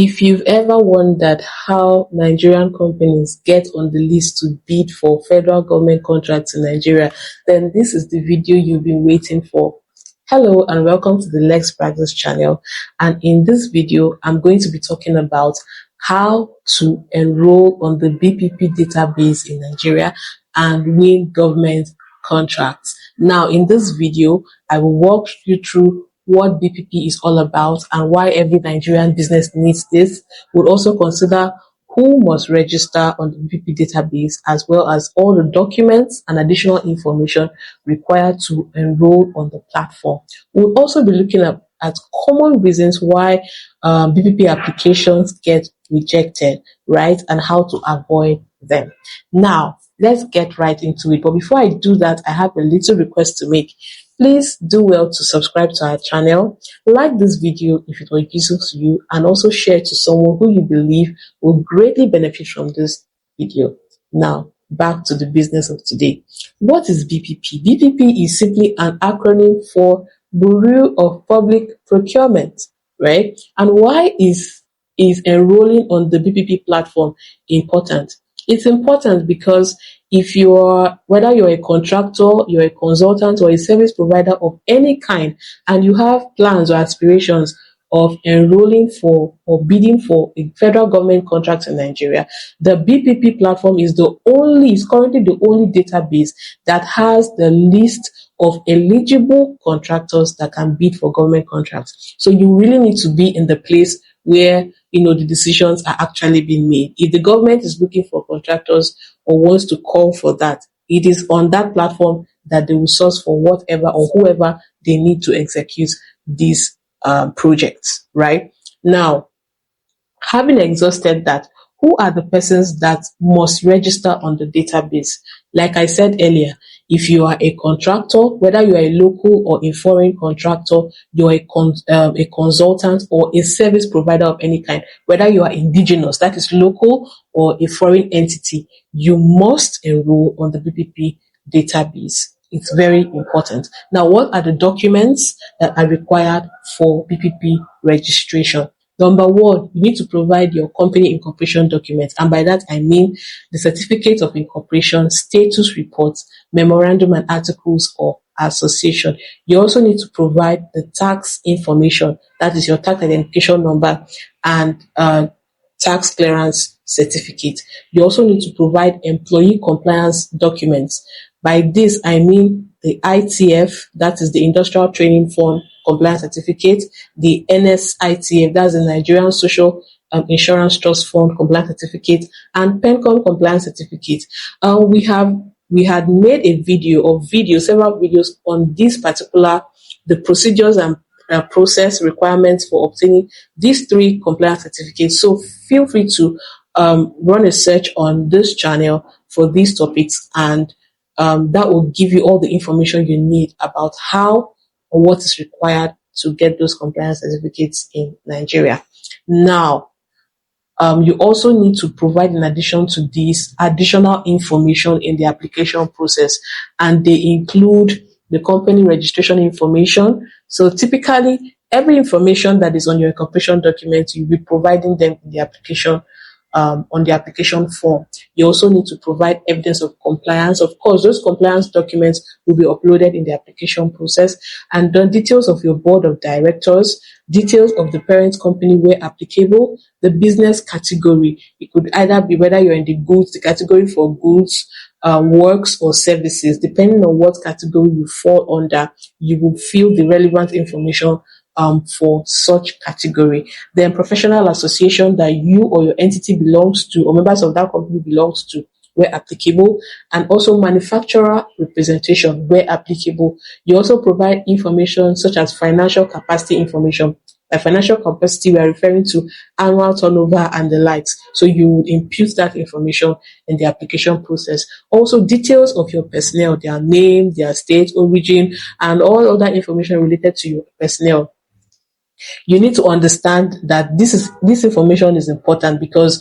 If you've ever wondered how Nigerian companies get on the list to bid for federal government contracts in Nigeria, then this is the video you've been waiting for. Hello and welcome to the Lex-Praxis channel. And in this video, I'm going to be talking about how to enroll on the BPP database in Nigeria and win government contracts. Now, in this video, I will walk you through what BPP is all about and why every Nigerian business needs this. We'll also consider who must register on the BPP database, as well as all the documents and additional information required to enroll on the platform. We'll also be looking at common reasons why BPP applications get rejected, right, and how to avoid them. Now, let's get right into it. But before I do that, I have a little request to make. Please do well to subscribe to our channel, like this video if it was useful to you, and also share to someone who you believe will greatly benefit from this video. Now, back to the business of today. What is BPP? BPP is simply an acronym for Bureau of Public Procurement, right? And why is enrolling on the BPP platform important? It's important because whether you're a contractor, you're a consultant, or a service provider of any kind, and you have plans or aspirations of enrolling for or bidding for a federal government contract in Nigeria, the BPP platform is currently the only database that has the list of eligible contractors that can bid for government contracts. So you really need to be in the place where the decisions are actually being made. If the government is looking for contractors or wants to call for that, it is on that platform that they will source for whatever or whoever they need to execute these projects, right? Now, having exhausted that, who are the persons that must register on the database? Like I said earlier, if you are a contractor, whether you are a local or a foreign contractor, you're a consultant or a service provider of any kind, whether you are indigenous, that is local, or a foreign entity, you must enroll on the BPP database. It's very important. Now, what are the documents that are required for BPP registration? Number one, you need to provide your company incorporation documents. And by that, I mean the certificate of incorporation, status reports, memorandum and articles of association. You also need to provide the tax information, that is your tax identification number and tax clearance certificate. You also need to provide employee compliance documents. By this, I mean the ITF, that is the Industrial Training Fund Compliance Certificate, the NSITF, that's the Nigerian Social Insurance Trust Fund Compliance Certificate, and PENCOM Compliance Certificate. We had made several videos on the procedures and process requirements for obtaining these three compliance certificates. So feel free to run a search on this channel for these topics, and that will give you all the information you need about how or what is required to get those compliance certificates in Nigeria. Now, you also need to provide, in addition to this, additional information in the application process, and they include the company registration information. So typically, every information that is on your incorporation document, you'll be providing them in the application on the application form. You also need to provide evidence of compliance. Of course, those compliance documents will be uploaded in the application process, and then details of your board of directors, details of the parent company where applicable, the business category. It could either be whether you're in the category for goods, works, or services. Depending on what category you fall under, you will fill the relevant information for such category. Then professional association that you or your entity belongs to, or members of that company belongs to, where applicable, and also manufacturer representation where applicable. You also provide information such as financial capacity information. By financial capacity, we are referring to annual turnover and the likes. So you would impute that information in the application process. Also, details of your personnel, their name, their state, origin, and all other information related to your personnel. You need to understand that this information is important because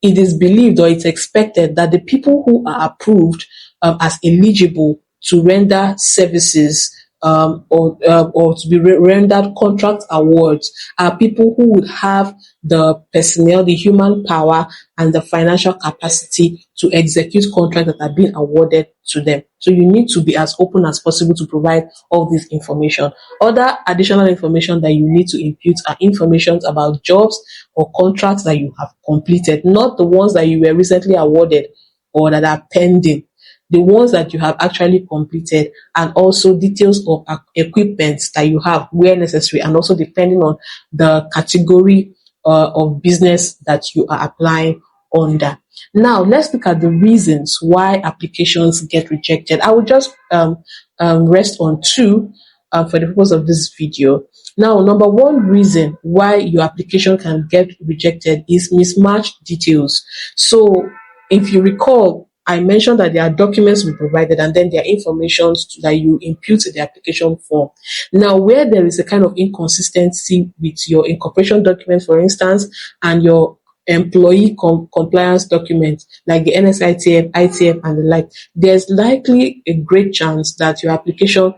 it is believed or it's expected that the people who are approved as eligible to render services or to be rendered contract awards are people who would have the personnel, the human power, and the financial capacity to execute contracts that are being awarded to them. So you need to be as open as possible to provide all this information. Other additional information that you need to impute are information about jobs or contracts that you have completed, not the ones that you were recently awarded or that are pending, the ones that you have actually completed, and also details of equipment that you have where necessary, and also depending on the category of business that you are applying under. Now, let's look at the reasons why applications get rejected. I will just rest on two for the purpose of this video. Now, number one reason why your application can get rejected is mismatched details. So, if you recall, I mentioned that there are documents we provided and then there are information that you impute to the application form. Now, where there is a kind of inconsistency with your incorporation document, for instance, and your employee compliance document, like the NSITF, ITF, and the like, there's likely a great chance that your application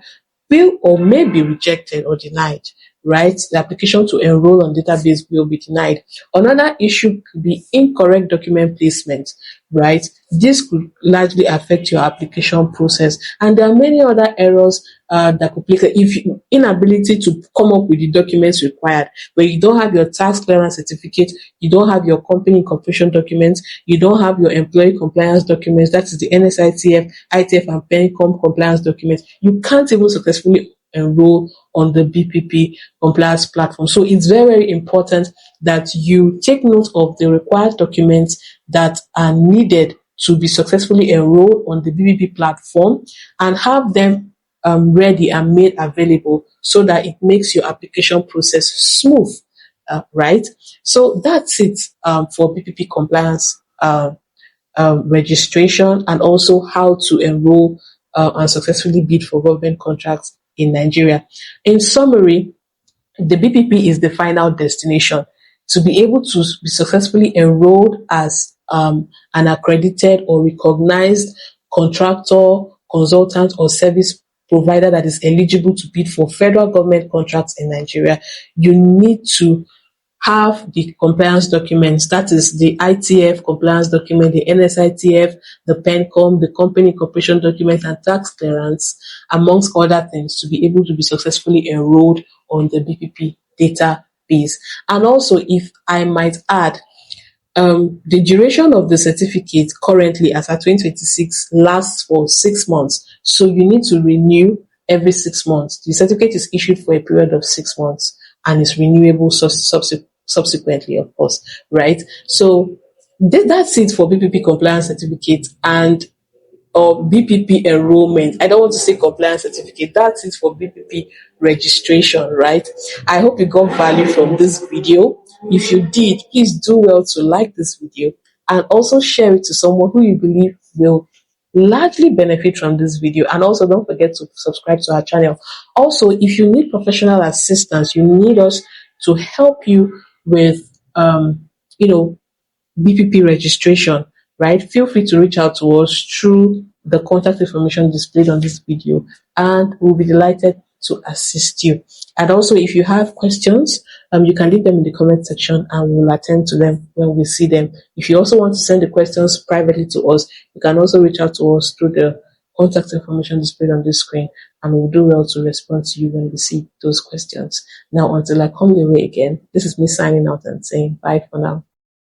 will or may be rejected or denied, right? The application to enroll on database will be denied. Another issue could be incorrect document placement, right? This could largely affect your application process. And there are many other errors that could play if inability to come up with the documents required, where you don't have your tax clearance certificate, you don't have your company incorporation documents, you don't have your employee compliance documents, that is the NSITF, ITF, and PENCOM compliance documents. You can't even successfully enroll on the BPP compliance platform. So it's very, very important that you take note of the required documents that are needed to be successfully enrolled on the BPP platform, and have them ready and made available so that it makes your application process smooth, right? So that's it for BPP compliance registration, and also how to enroll and successfully bid for government contracts in Nigeria. In summary, the BPP is the final destination. To be able to be successfully enrolled as an accredited or recognized contractor, consultant, or service provider that is eligible to bid for federal government contracts in Nigeria, you need to have the compliance documents, that is the ITF compliance document, the NSITF, the PENCOM, the company incorporation document, and tax clearance, amongst other things, to be able to be successfully enrolled on the BPP database. And also, if I might add, the duration of the certificate currently as at 2026 lasts for 6 months. So you need to renew every 6 months. The certificate is issued for a period of 6 months and is renewable subsequently, of course, right? So that's it for BPP compliance certificate and BPP enrollment. I don't want to say compliance certificate. That's it for BPP registration, right? I hope you got value from this video. If you did, please do well to like this video and also share it to someone who you believe will largely benefit from this video. And also don't forget to subscribe to our channel. Also, if you need professional assistance, you need us to help you with BPP registration, right? Feel free to reach out to us through the contact information displayed on this video, and we'll be delighted to assist you. And also, if you have questions, you can leave them in the comment section and we'll attend to them when we see them. If you also want to send the questions privately to us, you can also reach out to us through the contact information displayed on this screen, and we'll do well to respond to you when we see those questions. Now, until I come your way again, this is me signing out and saying bye for now.